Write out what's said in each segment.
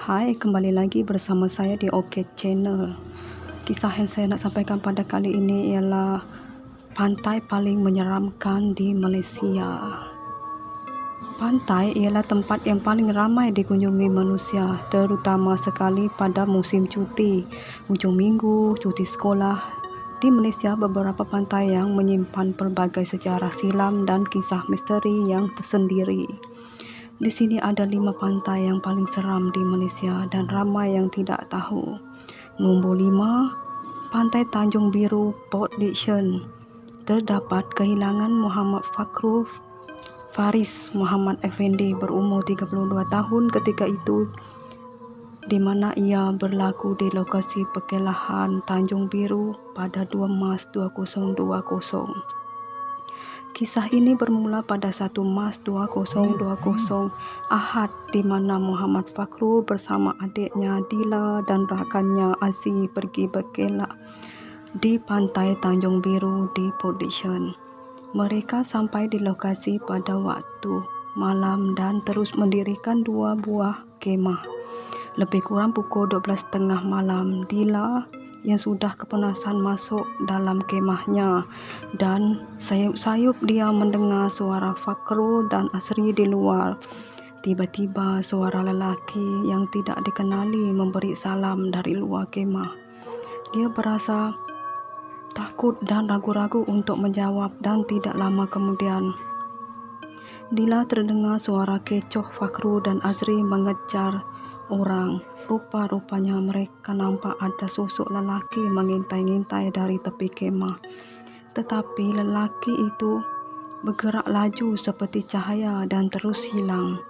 Hai, kembali lagi bersama saya di OK Channel. Kisah yang saya nak sampaikan pada kali ini ialah pantai paling menyeramkan di Malaysia. Pantai ialah tempat yang paling ramai dikunjungi manusia, terutama sekali pada musim cuti, hujung minggu, cuti sekolah. Di Malaysia, beberapa pantai yang menyimpan pelbagai sejarah silam dan kisah misteri yang tersendiri. Di sini ada 5 pantai yang paling seram di Malaysia dan ramai yang tidak tahu. Nombor 5, Pantai Tanjung Biru, Port Dickson. Terdapat kehilangan Muhammad Fakrul Faris Muhammad Effendi berumur 32 tahun ketika itu, di mana ia berlaku di lokasi perkelahan Tanjung Biru pada 2 Mac 2020. Kisah ini bermula pada 1 Mac 2020 Ahad, di mana Muhammad Fakrul bersama adiknya Dila dan rakannya Aziz pergi berkelak di pantai Tanjung Biru di Port Dickson. Mereka sampai di lokasi pada waktu malam dan terus mendirikan 2 buah kemah. Lebih kurang pukul 12.30 malam, Dila yang sudah kepanasan masuk dalam kemahnya dan sayup-sayup dia mendengar suara Fakrul dan Asri di luar. Tiba-tiba suara lelaki yang tidak dikenali memberi salam dari luar kemah. Dia berasa takut dan ragu-ragu untuk menjawab, dan tidak lama kemudian Dila terdengar suara kecoh Fakrul dan Azri mengejar orang. Rupa-rupanya mereka nampak ada sosok lelaki mengintai-ngintai dari tepi kemah. Tetapi lelaki itu bergerak laju seperti cahaya dan terus hilang.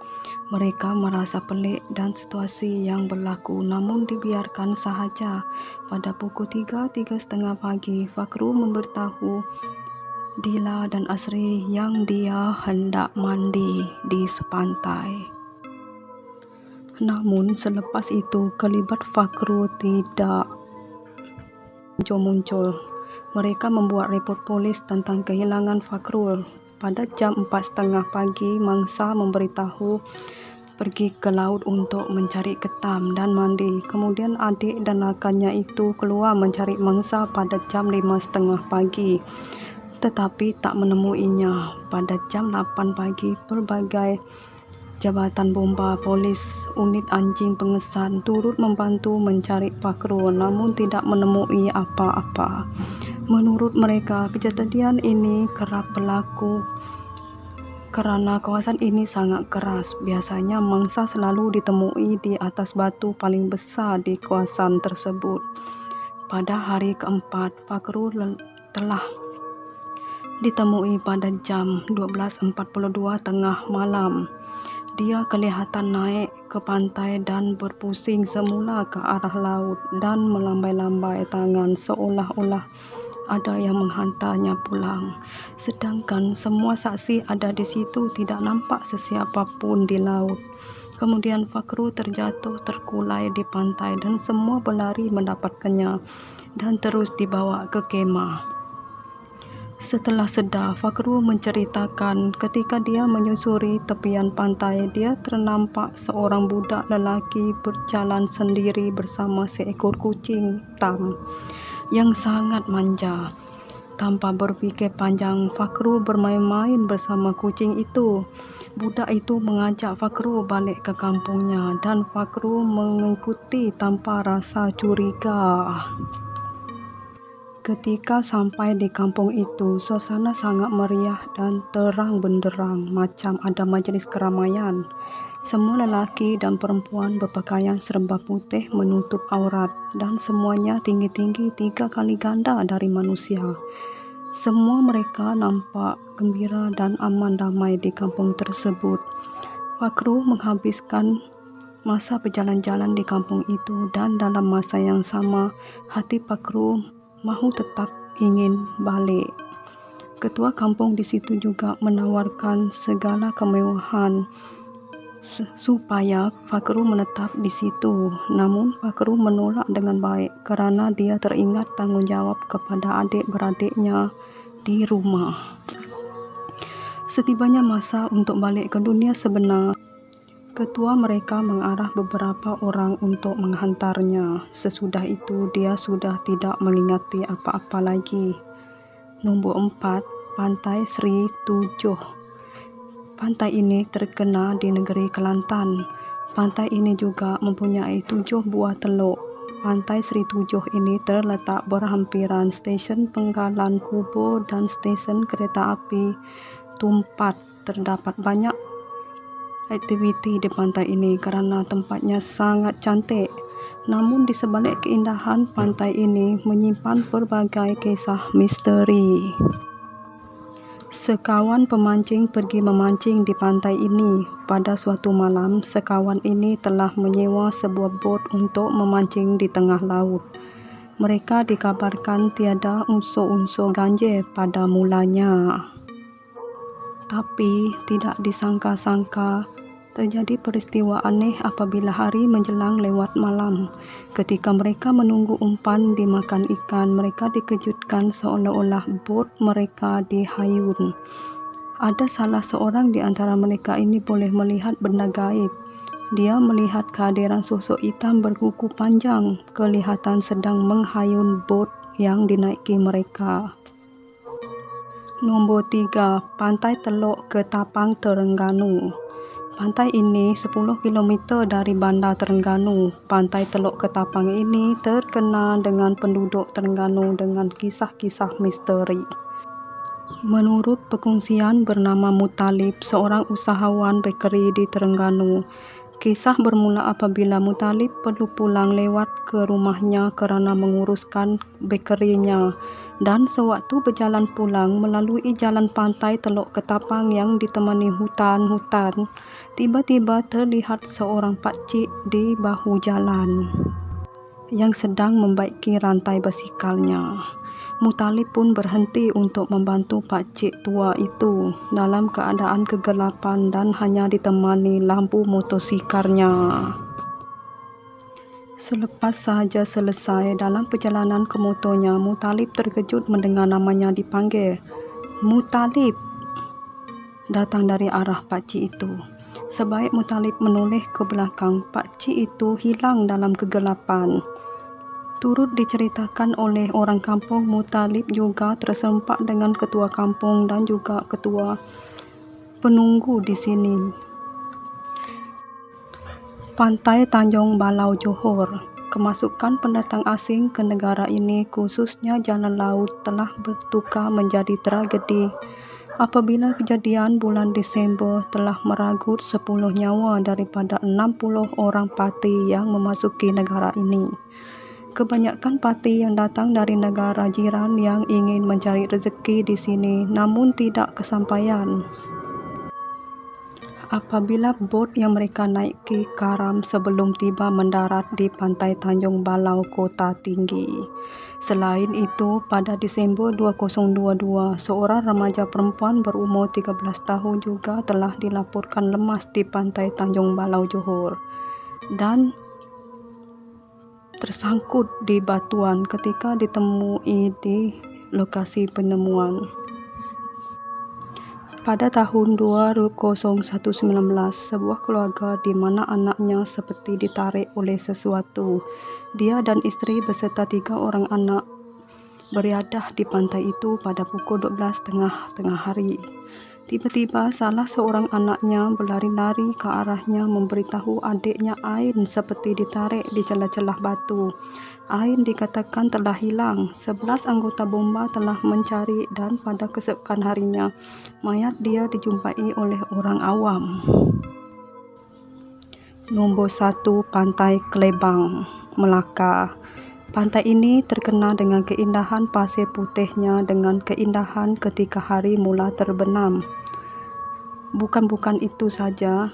Mereka merasa pelik dan situasi yang berlaku, namun dibiarkan sahaja. Pada pukul 3:30 pagi, Fakrul memberitahu Dila dan Asri yang dia hendak mandi di sepantai. Namun selepas itu kelibat Fakrul tidak muncul. Mereka membuat report polis tentang kehilangan Fakrul. Pada jam 4:30 pagi, mangsa memberitahu pergi ke laut untuk mencari ketam dan mandi. Kemudian adik dan rakannya itu keluar mencari mangsa pada jam 5:30 pagi, tetapi tak menemuinya. Pada jam 8 pagi, pelbagai jabatan bomba, polis, unit anjing pengesan turut membantu mencari Fakrul, namun tidak menemui apa-apa. Menurut mereka, kejadian ini kerap berlaku kerana kawasan ini sangat keras. Biasanya mangsa selalu ditemui di atas batu paling besar di kawasan tersebut. Pada hari keempat, Fakrul telah ditemui pada jam 12:42 tengah malam. Dia kelihatan naik ke pantai dan berpusing semula ke arah laut dan melambai-lambai tangan seolah-olah ada yang menghantarnya pulang. Sedangkan semua saksi ada di situ tidak nampak sesiapa pun di laut. Kemudian Fakrul terjatuh terkulai di pantai dan semua berlari mendapatkannya dan terus dibawa ke kemah. Setelah sedar, Fakrul menceritakan ketika dia menyusuri tepian pantai, dia ternampak seorang budak lelaki berjalan sendiri bersama seekor kucing hitam yang sangat manja. Tanpa berfikir panjang, Fakrul bermain-main bersama kucing itu. Budak itu mengajak Fakrul balik ke kampungnya dan Fakrul mengikuti tanpa rasa curiga. Ketika sampai di kampung itu, suasana sangat meriah dan terang benderang, macam ada majlis keramaian. Semua lelaki dan perempuan berpakaian serba putih menutup aurat, dan semuanya tinggi-tinggi 3 kali ganda dari manusia. Semua mereka nampak gembira dan aman damai di kampung tersebut. Fakrul menghabiskan masa berjalan-jalan di kampung itu, dan dalam masa yang sama, hati Fakrul mahu tetap ingin balik. Ketua kampung di situ juga menawarkan segala kemewahan supaya Fakrul menetap di situ. Namun Fakrul menolak dengan baik kerana dia teringat tanggungjawab kepada adik-beradiknya di rumah. Setibanya masa untuk balik ke dunia sebenar, Ketua mereka mengarah beberapa orang untuk menghantarnya. Sesudah itu dia sudah tidak mengingati apa-apa lagi. Nombor 4, Pantai Sri Tujuh. Pantai ini terkenal di negeri Kelantan. Pantai ini juga mempunyai 7 buah teluk. Pantai Sri Tujuh ini terletak berhampiran stesen penggalan kubur dan stesen kereta api Tumpat. Terdapat banyak aktiviti di pantai ini kerana tempatnya sangat cantik. Namun di sebalik keindahan pantai ini menyimpan berbagai kisah misteri. Sekawan pemancing pergi memancing di pantai ini. Pada suatu malam, sekawan ini telah menyewa sebuah bot untuk memancing di tengah laut. Mereka dikabarkan tiada unsur-unsur ganjil pada mulanya. Tapi tidak disangka-sangka terjadi peristiwa aneh apabila hari menjelang lewat malam. Ketika mereka menunggu umpan dimakan ikan, mereka dikejutkan seolah-olah bot mereka dihayun. Ada salah seorang di antara mereka ini boleh melihat benda gaib. Dia melihat kehadiran sosok hitam berkuku panjang, kelihatan sedang menghayun bot yang dinaiki mereka. Nombor 3, Pantai Teluk Ketapang, Terengganu. Pantai ini 10 km dari bandar Terengganu. Pantai Teluk Ketapang ini terkenal dengan penduduk Terengganu dengan kisah-kisah misteri. Menurut perkongsian bernama Mutalib, seorang usahawan bekeri di Terengganu. Kisah bermula apabila Mutalib perlu pulang lewat ke rumahnya kerana menguruskan bekerinya. Dan sewaktu berjalan pulang melalui jalan pantai Teluk Ketapang yang ditemani hutan-hutan, tiba-tiba terlihat seorang pakcik di bahu jalan yang sedang membaiki rantai basikalnya. Mutalib pun berhenti untuk membantu pakcik tua itu dalam keadaan kegelapan dan hanya ditemani lampu motorsikalnya. Selepas sahaja selesai dalam perjalanan ke motornya, Mutalib terkejut mendengar namanya dipanggil. Mutalib! Datang dari arah pakcik itu. Sebaik Mutalib menoleh ke belakang, pakcik itu hilang dalam kegelapan. Turut diceritakan oleh orang kampung, Mutalib juga terserempak dengan ketua kampung dan juga ketua penunggu di sini. Pantai Tanjung Balau, Johor. Kemasukan pendatang asing ke negara ini, khususnya jalan laut, telah bertukar menjadi tragedi apabila kejadian bulan Disember telah meragut 10 nyawa daripada 60 orang parti yang memasuki negara ini. Kebanyakan parti yang datang dari negara jiran yang ingin mencari rezeki di sini namun tidak kesampaian. Apabila bot yang mereka naiki karam sebelum tiba mendarat di pantai Tanjung Balau, Kota Tinggi. Selain itu, pada Disember 2022, seorang remaja perempuan berumur 13 tahun juga telah dilaporkan lemas di pantai Tanjung Balau, Johor dan tersangkut di batuan ketika ditemui di lokasi penemuan. Pada tahun 2019, sebuah keluarga di mana anaknya seperti ditarik oleh sesuatu. Dia dan isteri beserta 3 orang anak beriadah di pantai itu pada pukul 12.30 tengah hari. Tiba-tiba salah seorang anaknya berlari-lari ke arahnya memberitahu adiknya Ain seperti ditarik di celah-celah batu. Ain dikatakan telah hilang. 11 anggota bomba telah mencari dan pada keesokan harinya mayat dia dijumpai oleh orang awam. Nombor 1, Pantai Kelebang, Melaka. Pantai ini terkenal dengan keindahan pasir putihnya dengan keindahan ketika hari mula terbenam. Bukan itu saja,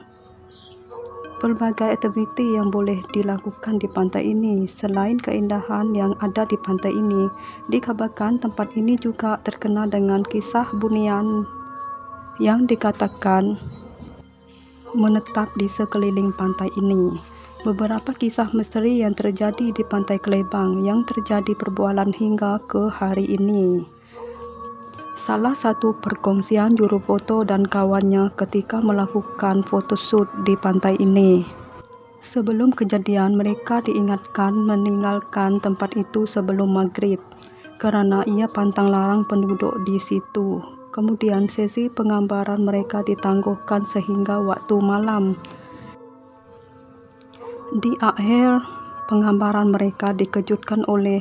pelbagai aktiviti yang boleh dilakukan di pantai ini. Selain keindahan yang ada di pantai ini, dikabarkan tempat ini juga terkenal dengan kisah bunian yang dikatakan menetap di sekeliling pantai ini. Beberapa kisah misteri yang terjadi di Pantai Kelebang yang terjadi perbualan hingga ke hari ini. salah satu perkongsian juru foto dan kawannya ketika melakukan photoshoot di pantai ini. Sebelum kejadian, mereka diingatkan meninggalkan tempat itu sebelum maghrib karena ia pantang larang penduduk di situ. Kemudian sesi penggambaran mereka ditangguhkan sehingga waktu malam. Di akhir penggambaran mereka dikejutkan oleh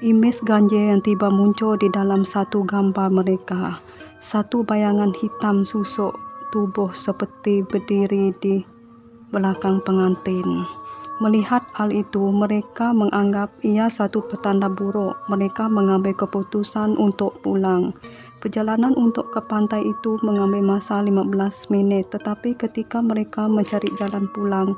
image ganjil yang tiba muncul di dalam satu gambar mereka. Satu bayangan hitam susuk tubuh seperti berdiri di belakang pengantin. Melihat hal itu, mereka menganggap ia satu petanda buruk. Mereka mengambil keputusan untuk pulang. Perjalanan untuk ke pantai itu mengambil masa 15 menit, tetapi ketika mereka mencari jalan pulang,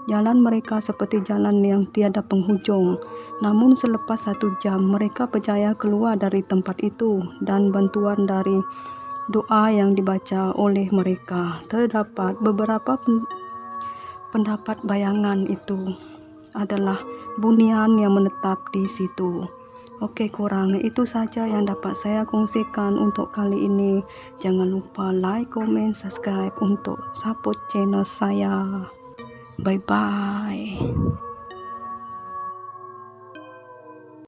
jalan mereka seperti jalan yang tiada penghujung. Namun selepas 1 jam, mereka berjaya keluar dari tempat itu dan bantuan dari doa yang dibaca oleh mereka. Terdapat beberapa pendapat bayangan itu adalah bunian yang menetap di situ. Oke, kurang itu saja yang dapat saya kongsikan untuk kali ini. Jangan lupa like, komen, subscribe untuk support channel saya. Bye bye.